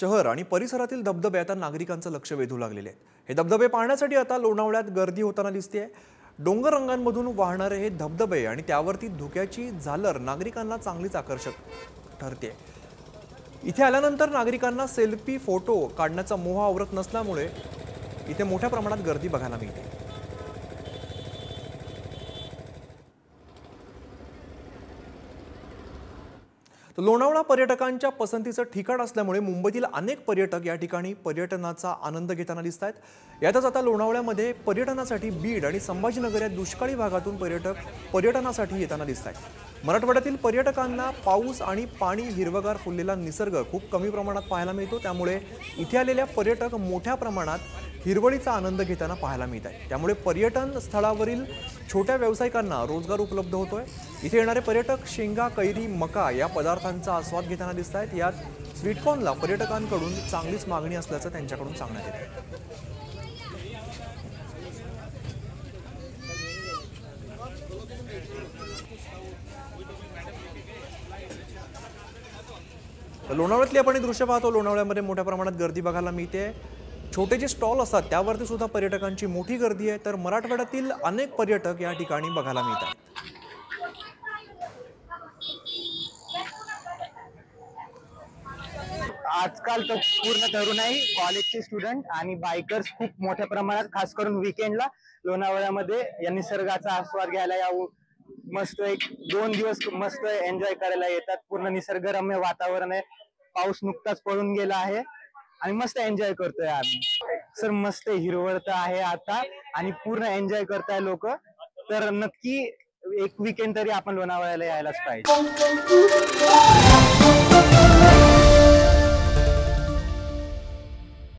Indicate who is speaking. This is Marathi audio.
Speaker 1: शहर आणि परिसरातील धबधबे आता नागरिकांचं लक्ष वेधू लागलेले आहेत। हे धबधबे पाहण्यासाठी आता लोणावळ्यात गर्दी होताना दिसते। डोंगर रंगांमधून वाहणारे हे धबधबे आणि त्यावरती धुक्याची झालर नागरिकांना चांगलीच आकर्षक ठरते। इथे आल्यानंतर नागरिकांना सेल्फी फोटो काढण्याचा मोह आवरत नसल्यामुळे इथे मोठ्या प्रमाणात गर्दी बघायला मिळते। तर लोणावळा पर्यटकांच्या पसंतीचं ठिकाण असल्यामुळे मुंबईतील अनेक पर्यटक या ठिकाणी पर्यटनाचा आनंद घेताना दिसत आहेत। यातच आता लोणावळ्यामध्ये पर्यटनासाठी बीड आणि संभाजीनगर या दुष्काळी भागातून पर्यटक पर्यटनासाठी येताना दिसत आहेत। मराठवाड्यातील पर्यटकांना पाऊस आणि पाणी हिरवगार फुललेला निसर्ग खूप कमी प्रमाणात पाहायला मिळतो, त्यामुळे इथे आलेल्या पर्यटक मोठ्या प्रमाणात हिरवळीचा आनंद घेताना पाहायला मिळत आहे। त्यामुळे पर्यटन स्थळावरील छोट्या व्यावसायिकांना रोजगार उपलब्ध होतोय। इथे येणारे पर्यटक शेंगा, कैरी, मका या पदार्थांचा आस्वाद घेताना दिसत आहेत। यात स्वीटकॉर्नला पर्यटकांकडून चांगलीच मागणी असल्याचं त्यांच्याकडून सांगण्यात येतं। लोणावळ्यातली आपण दृश्य पाहतो। लोणावळ्यामध्ये मोठ्या प्रमाणात गर्दी बघायला मिळते। छोटे जे स्टॉल असतात त्यावरती सुद्धा पर्यटकांची मोठी गर्दी आहे। तर मराठवाड्यातील अनेक पर्यटक या ठिकाणी बघायला मिळतात।
Speaker 2: आजकाल तो पूर्ण तरुणाई, कॉलेजचे स्टुडंट आणि बायकर्स खूप मोठ्या प्रमाणात, खास करून वीकेंडला लोणावळ्यामध्ये या निसर्गाचा आस्वाद घ्यायला या मस्त एक 2 दिवस मस्त एन्जॉय करायला येतात। पूर्ण निसर्गरम्य वातावरण आहे। पाऊस नुकताच पळून गेला आहे आणि मस्त एन्जॉय करतोय आम्ही। सर मस्त हिरवळ आहे आता आणि पूर्ण एन्जॉय करताय लोक। तर नक्की एक वीकेंड तरी आपण लोणावळ्याला यायलाच पाहिजे।